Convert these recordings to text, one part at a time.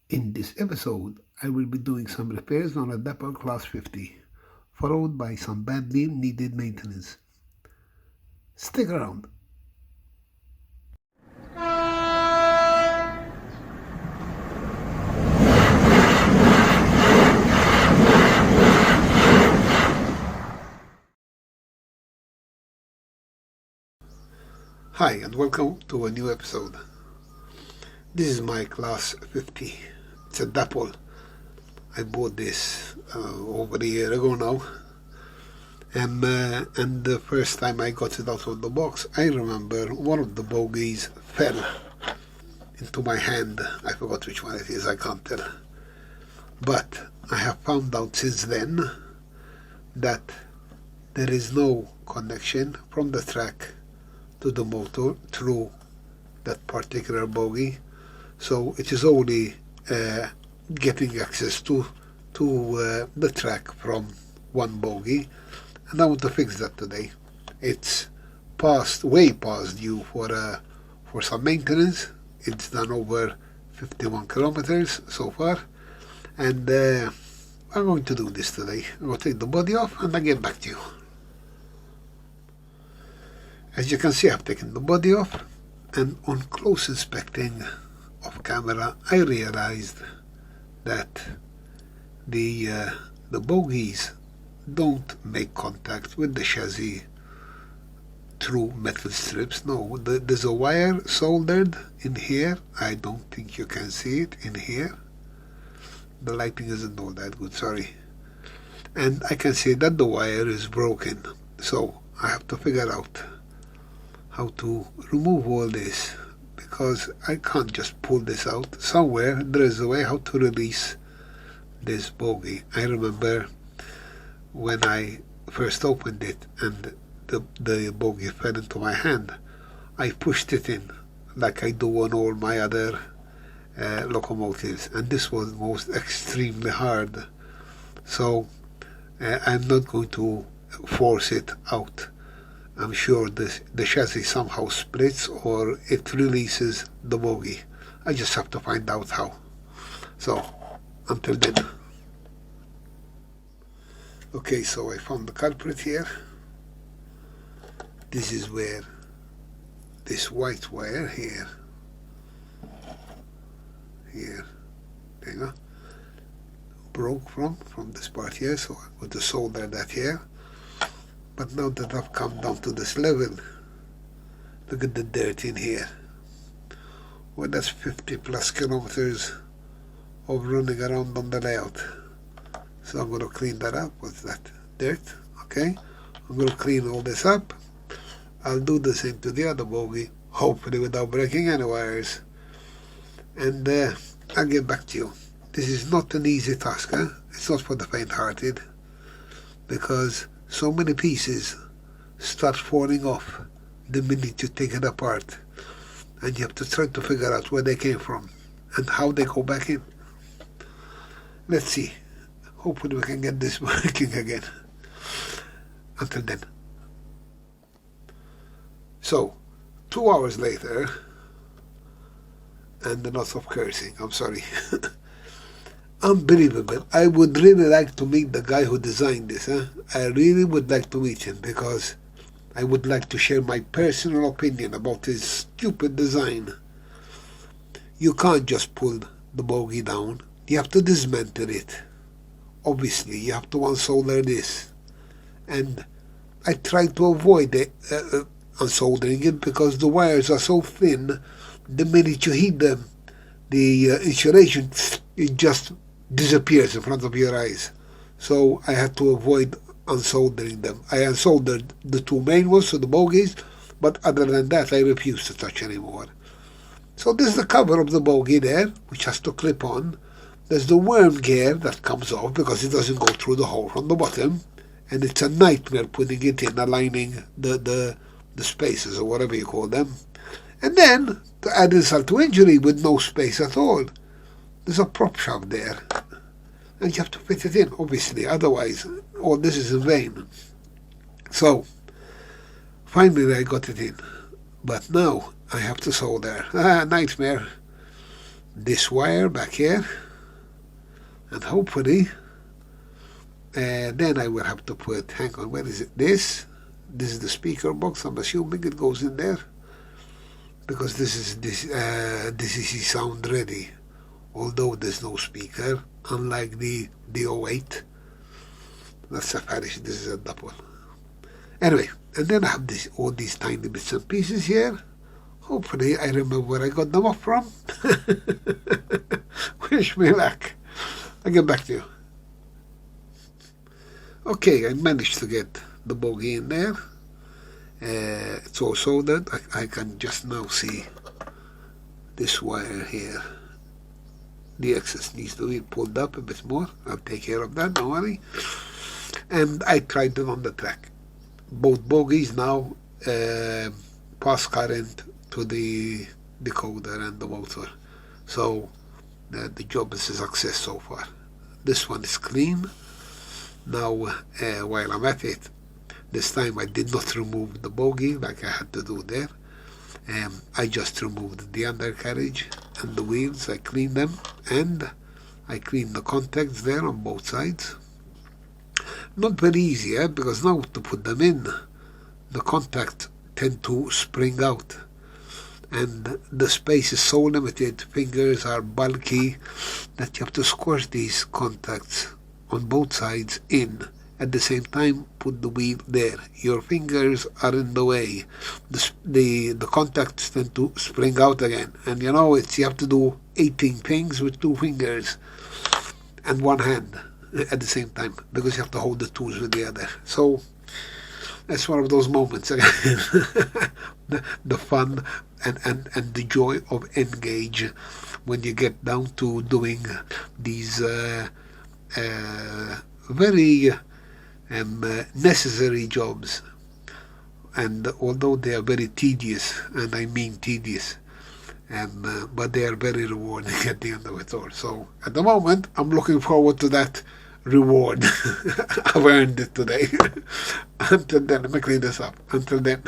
In this episode, I will be doing some repairs on a Dapol Class 50, followed by some badly needed maintenance. Stick around. Hi and welcome to a new episode. This is my Class 50. It's a Dapol. I bought this over a year ago now. And the first time I got it out of the box, I remember one of the bogies fell into my hand. I forgot which one it is, I can't tell. But I have found out since then that there is no connection from the track to the motor through that particular bogie. So it is only getting access to the track from one bogie, and I want to fix that today. It's way past due for some maintenance. It's done over 51 kilometers so far, and I'm going to do this today. I'm going to take the body off and I'll get back to you. As you can see, I've taken the body off, and on close inspecting of camera, I realized that the bogies don't make contact with the chassis through metal strips. No, there's a wire soldered in here. I don't think you can see it in here. The lighting isn't all that good, sorry. And I can see that the wire is broken. So I have to figure out how to remove all this, because I can't just pull this out. Somewhere there is a way how to release this bogie. I remember when I first opened it and the bogie fell into my hand, I pushed it in like I do on all my other locomotives, and this was most extremely hard. So I'm not going to force it out. I'm sure the chassis somehow splits or it releases the bogie. I just have to find out how. So, until then. Okay, so I found the culprit here. This is where this white wire here, there you go, broke from this part here, so I'm going to solder that here. But now that I've come down to this level, look at the dirt in here. Well, that's 50 plus kilometers of running around on the layout. So I'm going to clean that up. What's that? Dirt. Okay. I'm going to clean all this up. I'll do the same to the other bogie, hopefully without breaking any wires. And I'll get back to you. This is not an easy task, huh? It's not for the faint-hearted, because so many pieces start falling off the minute you take it apart, and you have to try to figure out where they came from and how they go back in. Let's see. Hopefully we can get this working again. Until then. So, 2 hours later, and lots of cursing, I'm sorry. Unbelievable. I would really like to meet the guy who designed this. I really would like to meet him, because I would like to share my personal opinion about his stupid design. You can't just pull the bogie down. You have to dismantle it. Obviously, you have to unsolder this. And I try to avoid unsoldering it, because the wires are so thin, the minute you hit them, the insulation, it just disappears in front of your eyes. So I had to avoid unsoldering them. I unsoldered the two main ones, so the bogies, but other than that I refuse to touch anymore. So this is the cover of the bogie there, which has to clip on. There's the worm gear that comes off because it doesn't go through the hole from the bottom, and it's a nightmare putting it in, aligning the spaces or whatever you call them. And then, to add insult to injury, with no space at all, there's a prop shaft there, and you have to fit it in, obviously, otherwise all this is in vain. So finally I got it in, but now I have to solder. Nightmare. this wire back here, and hopefully then I will have to put, hang on, where is it? This is the speaker box. I'm assuming it goes in there, because this is DCC sound ready, although there's no speaker, unlike the 08. That's a parish, this is a Dapol. Anyway, and then I have all these tiny bits and pieces here. Hopefully I remember where I got them off from. Wish me luck. I'll get back to you. Okay, I managed to get the bogie in there. It's all soldered. I can just now see this wire here. The excess needs to be pulled up a bit more. I'll take care of that, don't worry. And I tried it on the track. Both bogies now pass current to the decoder and the motor. So the job is a success so far. This one is clean. Now while I'm at it, this time I did not remove the bogie like I had to do there. I just removed the undercarriage and the wheels. I cleaned them, and I cleaned the contacts there on both sides. Not very easy, because now to put them in, the contacts tend to spring out, and the space is so limited, fingers are bulky, that you have to squash these contacts on both sides in. At the same time, put the wheel there. Your fingers are in the way. The contacts tend to spring out again. And you know, you have to do 18 things with 2 fingers and 1 hand at the same time, because you have to hold the tools with the other. So that's one of those moments again. the fun and the joy of Engage when you get down to doing these very necessary jobs, and although they are very tedious, and I mean tedious, but they are very rewarding at the end of it all. So at the moment I'm looking forward to that reward. I've earned it today. Until then, let me clean this up. Until then.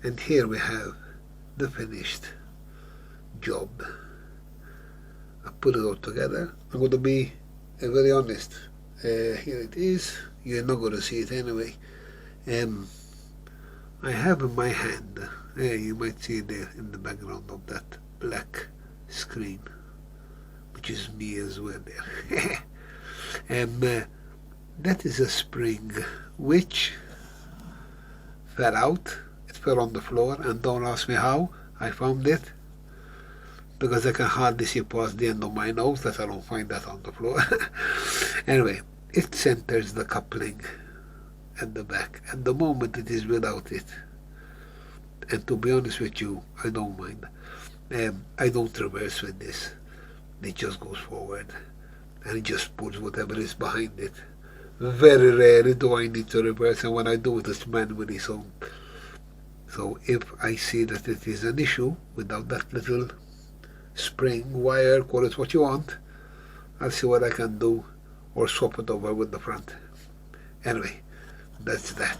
And here we have the finished job. I put it all together. I'm going to be very honest. Here it is. You're not going to see it anyway. I have in my hand, you might see it there in the background of that black screen, which is me as well there. That is a spring which fell out. It fell on the floor, and don't ask me how I found it, because I can hardly see past the end of my nose that I don't find that on the floor. Anyway, it centers the coupling at the back. At the moment it is without it, and to be honest with you, I don't mind. I don't reverse with this. It just goes forward, and it just pulls whatever is behind it. Very rarely do I need to reverse, and when I do it, it's manually. So if I see that it is an issue without that little spring, wire, call it what you want, I'll see what I can do, or swap it over with the front. Anyway, that's that.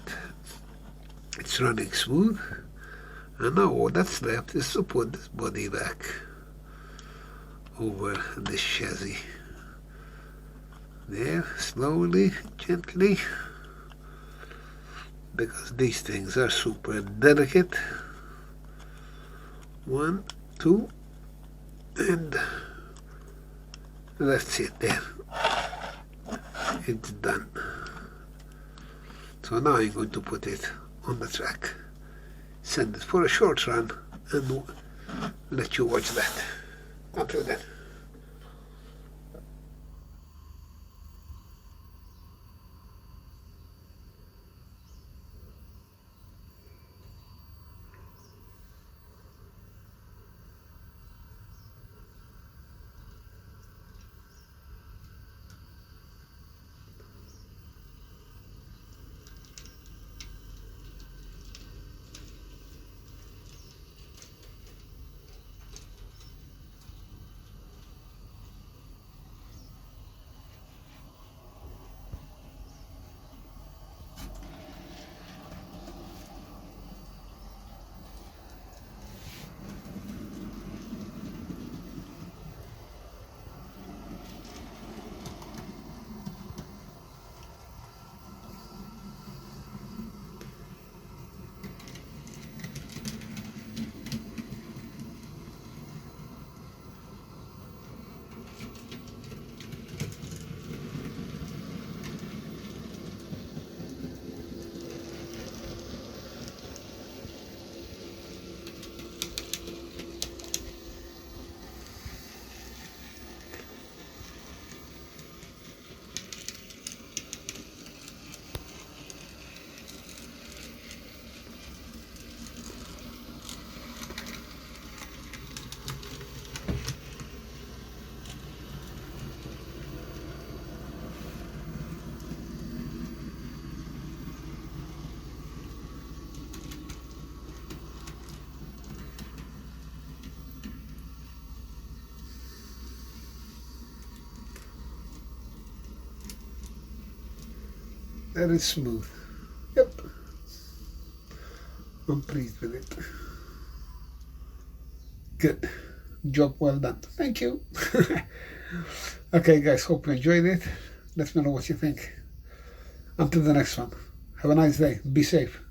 It's running smooth, and now all that's left is to put this body back over this chassis. There, slowly, gently, because these things are super delicate. 1, 2, and that's it there. It's done. So now I'm going to put it on the track, send it for a short run, and let you watch that. Until then. Very smooth. Yep. I'm pleased with it. Good. Job well done. Thank you. Okay, guys, hope you enjoyed it. Let me know what you think. Until the next one. Have a nice day. Be safe.